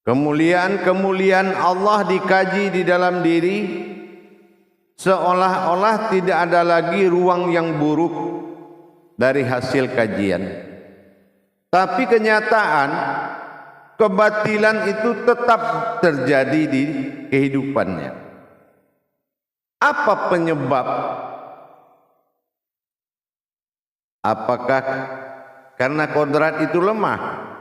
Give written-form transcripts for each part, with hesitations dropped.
Kemuliaan-kemuliaan Allah dikaji di dalam diri, seolah-olah tidak ada lagi ruang yang buruk dari hasil kajian. Tapi kenyataan kebatilan itu tetap terjadi di kehidupannya. Apa penyebab? Apakah karena kodrat itu lemah?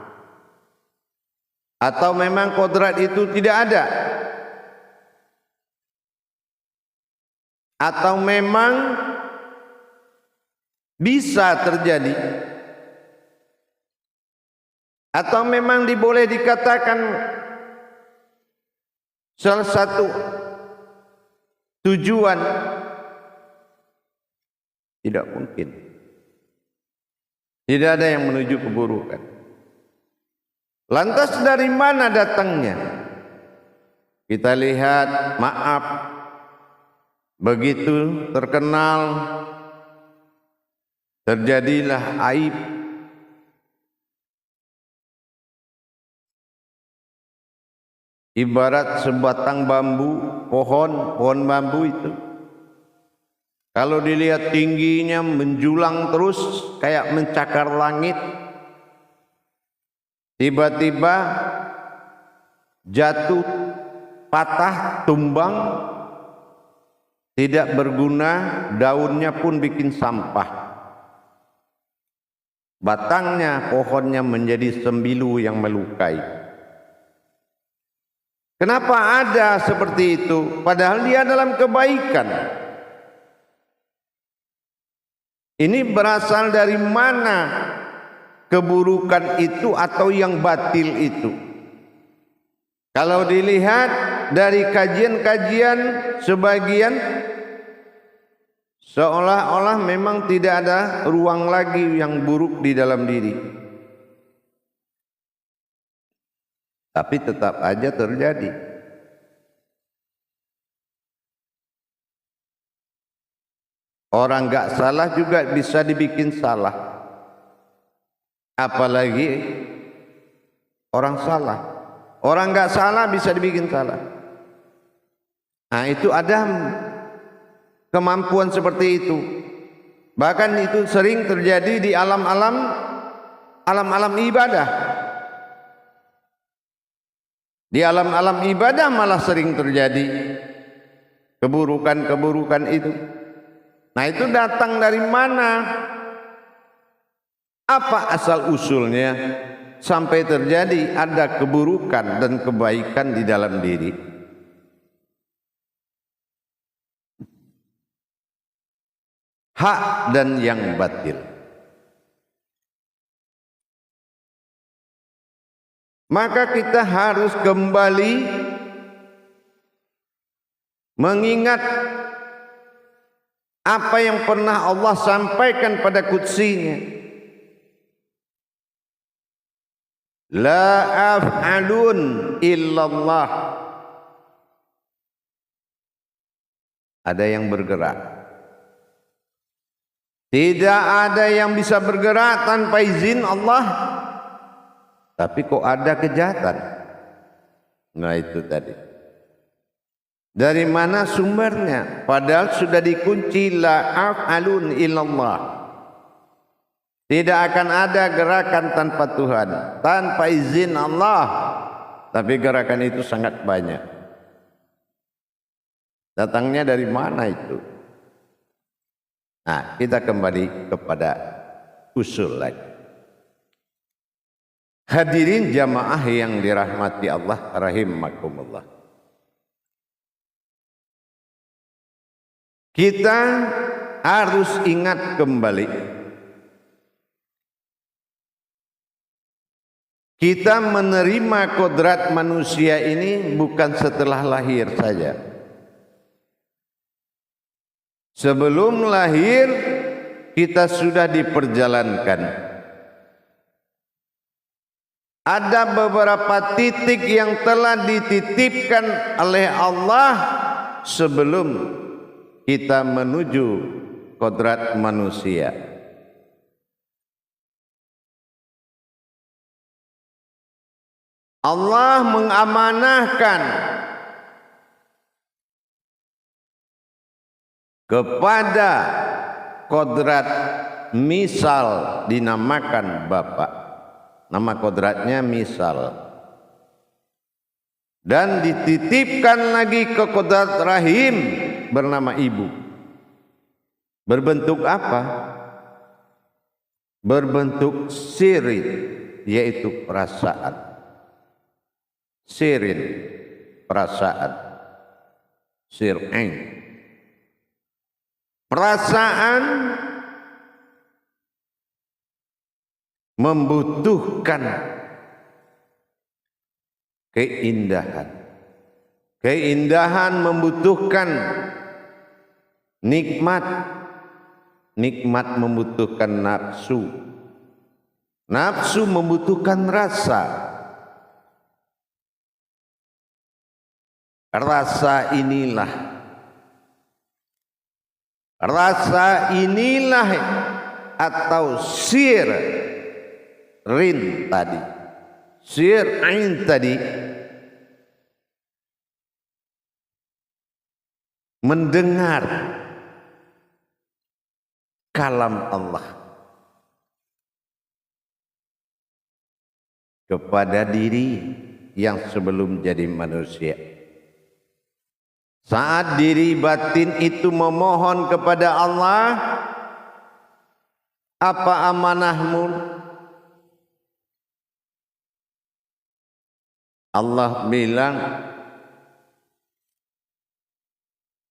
Atau memang kodrat itu tidak ada? Atau memang bisa terjadi? Atau memang boleh dikatakan salah satu tujuan? Tidak mungkin. Tidak ada yang menuju keburukan. Lantas dari mana datangnya? Kita lihat, maaf, begitu terkenal, terjadilah aib. Ibarat sebatang bambu, pohon bambu itu, kalau dilihat tingginya menjulang terus kayak mencakar langit, tiba-tiba jatuh, patah, tumbang, tidak berguna, daunnya pun bikin sampah. Batangnya, pohonnya menjadi sembilu yang melukai. Kenapa ada seperti itu? Padahal dia dalam kebaikan. Ini berasal dari mana keburukan itu atau yang batil itu? Kalau dilihat dari kajian-kajian sebagian, seolah-olah memang tidak ada ruang lagi yang buruk di dalam diri. Tapi tetap aja terjadi. Orang gak salah juga bisa dibikin salah. Apalagi orang salah. Orang gak salah bisa dibikin salah. Nah, itu ada kemampuan seperti itu. Bahkan itu sering terjadi di alam-alam ibadah. Di alam-alam ibadah malah sering terjadi keburukan-keburukan itu. Nah, itu datang dari mana? Apa asal usulnya sampai terjadi ada keburukan dan kebaikan di dalam diri? Hak dan yang batil. Maka kita harus kembali mengingat apa yang pernah Allah sampaikan pada qudsinya. La af'alun illallah. Ada yang bergerak. Tidak ada yang bisa bergerak tanpa izin Allah. Tapi kok ada kejahatan? Nah, itu tadi. Dari mana sumbernya? Padahal sudah dikunci la af'alun illallah. Tidak akan ada gerakan tanpa Tuhan, tanpa izin Allah. Tapi gerakan itu sangat banyak. Datangnya dari mana itu? Nah, kita kembali kepada usul lagi. Hadirin jamaah yang dirahmati Allah rahimakumullah. Kita harus ingat kembali, kita menerima kodrat manusia ini bukan setelah lahir saja. Sebelum lahir kita sudah diperjalankan. Ada beberapa titik yang telah dititipkan oleh Allah sebelum kita menuju kodrat manusia. Allah mengamanahkan kepada kodrat, misal dinamakan Bapak, nama kodratnya misal, dan dititipkan lagi ke kodrat rahim bernama ibu. Berbentuk apa? Berbentuk sirin, yaitu perasaan. Sirin, perasaan. Sir'ain, perasaan membutuhkan keindahan. Keindahan membutuhkan nikmat. Nikmat membutuhkan nafsu. Nafsu membutuhkan rasa. Rasa inilah atau sirin tadi, sir'ain tadi, mendengar kalam Allah kepada diri yang sebelum jadi manusia. Saat diri batin itu memohon kepada Allah, apa amanahmu? Allah bilang,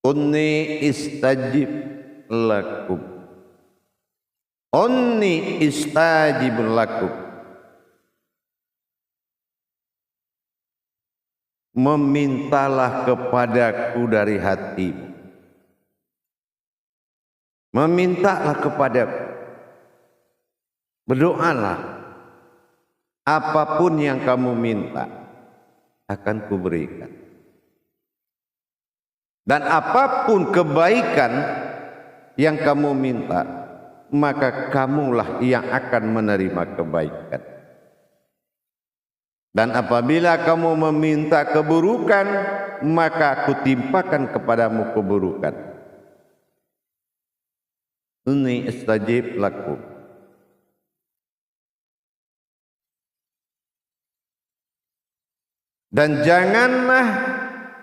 Unni istajib lakum. Unni istajib lakum. Memintalah kepadaku dari hatimu. Memintalah kepadaku. Berdoalah. Apapun yang kamu minta akan kuberikan. Dan apapun kebaikan yang kamu minta, maka kamulah yang akan menerima kebaikan. Dan apabila kamu meminta keburukan, maka aku timpakan kepadamu keburukan. Inni istajib lakum. Dan janganlah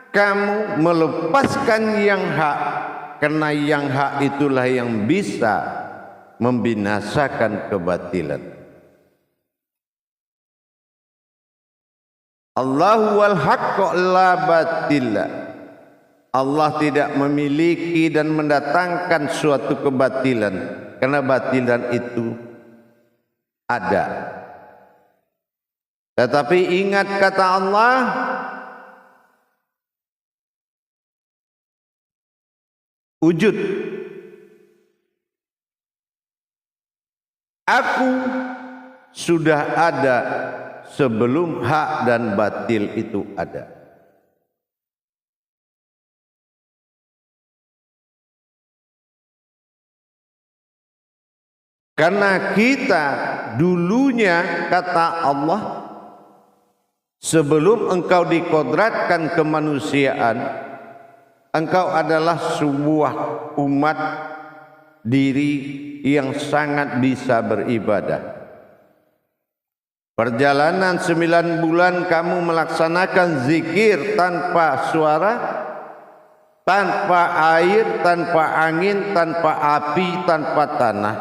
kamu melepaskan yang hak, karena yang hak itulah yang bisa membinasakan kebatilan. Allahu wal haqqu la batila. Allah tidak memiliki dan mendatangkan suatu kebatilan, karena batilan itu ada. Tetapi ingat kata Allah, wujud. Aku sudah ada sebelum hak dan batil itu ada. Karena kita dulunya, kata Allah, sebelum engkau dikodratkan kemanusiaan, engkau adalah sebuah umat diri yang sangat bisa beribadah. Perjalanan 9 bulan kamu melaksanakan zikir tanpa suara, tanpa air, tanpa angin, tanpa api, tanpa tanah.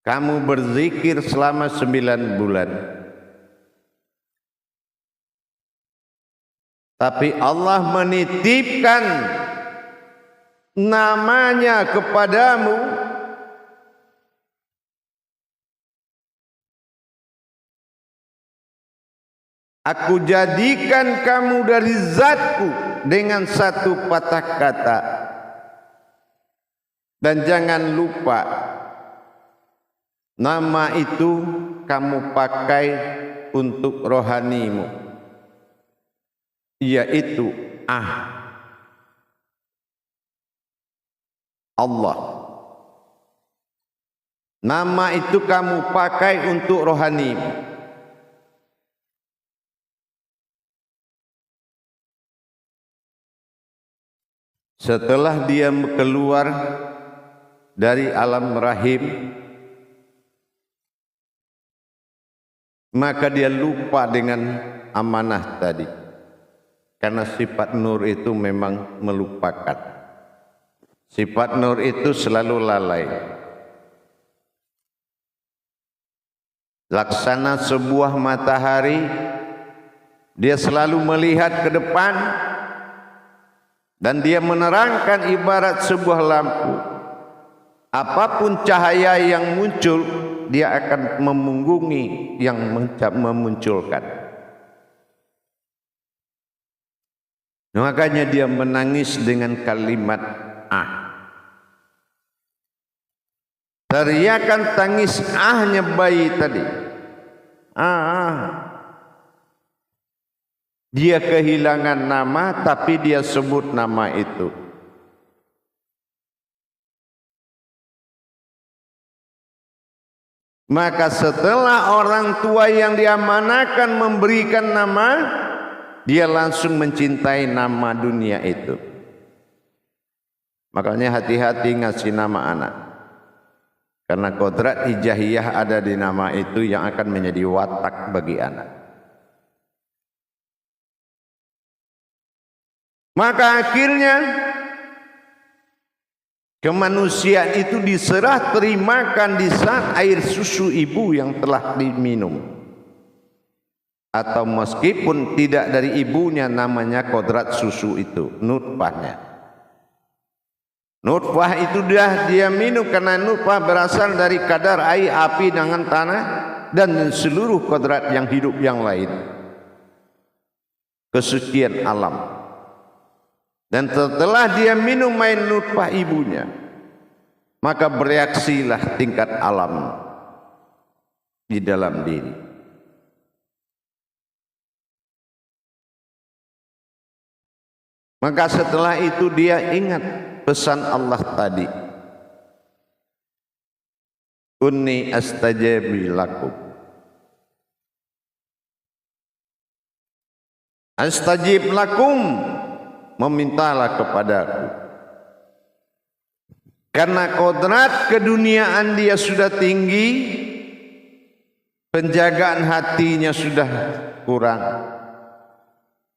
Kamu berzikir selama 9 bulan. Tapi Allah menitipkan namanya kepadamu. Aku jadikan kamu dari zatku dengan satu patah kata. Dan jangan lupa, nama itu kamu pakai untuk rohanimu, yaitu Allah. Nama itu kamu pakai untuk rohanimu. setelah dia keluar dari alam rahim, maka dia lupa dengan amanah tadi. Karena sifat nur itu memang melupakan. Sifat nur itu selalu lalai. Laksana sebuah matahari, dia selalu melihat ke depan dan dia menerangkan ibarat sebuah lampu. Apapun cahaya yang muncul, dia akan memunggungi yang memunculkan. Makanya dia menangis dengan kalimat ah. Teriakan tangis ahnya bayi tadi. Dia kehilangan nama, tapi dia sebut nama itu. Maka setelah orang tua yang diamanakan memberikan nama, dia langsung mencintai nama dunia itu. Makanya hati-hati ngasih nama anak. Karena kodrat hijahiyah ada di nama itu yang akan menjadi watak bagi anak. Maka akhirnya kemanusiaan itu diserah terimakan di saat air susu ibu yang telah diminum. Atau meskipun tidak dari ibunya, namanya kodrat susu itu, nutfahnya. Nutfah itu dia minum karena nutfah berasal dari kadar air, api dengan tanah dan seluruh kodrat yang hidup yang lain. Kesucian alam. Dan setelah dia minum air nutfah ibunya, maka bereaksilah tingkat alam di dalam diri. Maka setelah itu dia ingat pesan Allah tadi. Unni astajabi lakum. Astajib lakum, memintalah kepadaku. Karena kodrat keduniaan dia sudah tinggi, penjagaan hatinya sudah kurang.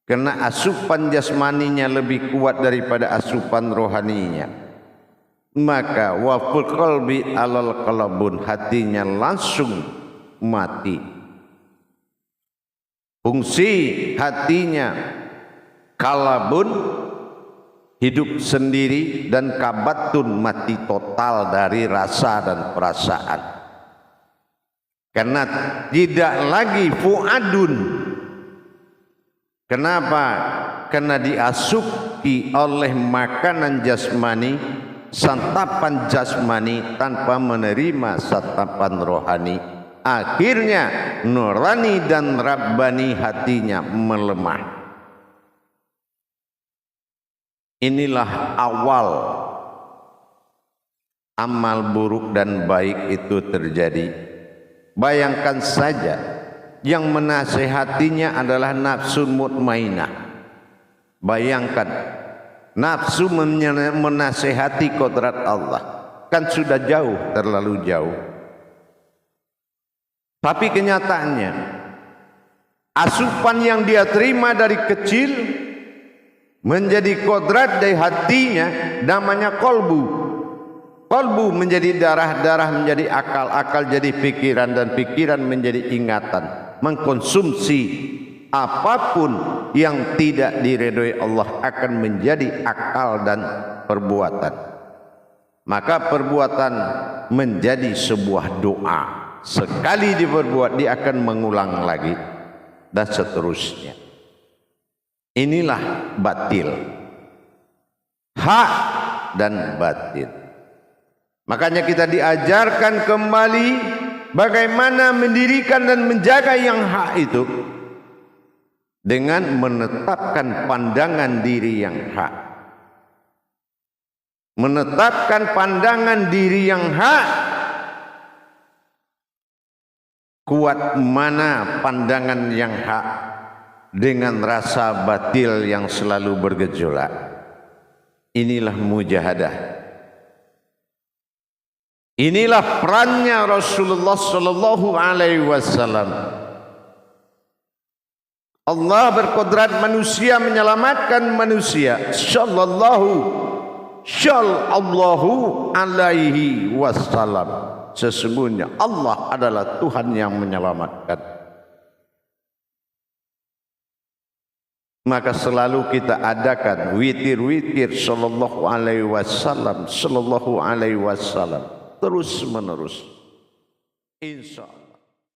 Karena asupan jasmaninya lebih kuat daripada asupan rohaninya. Maka waful qalbi alal qalbun, hatinya langsung mati. Fungsi hatinya kalabun, hidup sendiri, dan kabatun, mati total dari rasa dan perasaan. Karena tidak lagi fuadun. Kenapa? Karena diasupi oleh makanan jasmani, santapan jasmani tanpa menerima santapan rohani. Akhirnya nurani dan rabbani hatinya melemah. Inilah awal amal buruk dan baik itu terjadi. Bayangkan saja, yang menasehatinya adalah nafsu mutmainah. Bayangkan, nafsu menasehati kodrat Allah, kan sudah jauh, terlalu jauh. Tapi kenyataannya, asupan yang dia terima dari kecil menjadi kodrat dari hatinya, namanya kolbu. Kolbu menjadi darah, menjadi akal, akal jadi pikiran, dan pikiran menjadi ingatan. Mengkonsumsi apapun yang tidak diridhoi Allah akan menjadi akal dan perbuatan. Maka perbuatan menjadi sebuah doa. Sekali diperbuat, dia akan mengulang lagi, dan seterusnya. Inilah batil, hak dan batil. Makanya kita diajarkan kembali bagaimana mendirikan dan menjaga yang hak itu dengan menetapkan pandangan diri yang hak. Menetapkan pandangan diri yang hak. Kuat mana pandangan yang hak dengan rasa batil yang selalu bergejolak. Inilah mujahadah. Inilah perannya Rasulullah sallallahu alaihi wasallam. Allah berkodrat manusia menyelamatkan manusia. Sallallahu alaihi wasallam. Sesungguhnya Allah adalah Tuhan yang menyelamatkan. Maka selalu kita adakan witir-witir sallallahu alaihi wasallam terus menerus, insyaallah.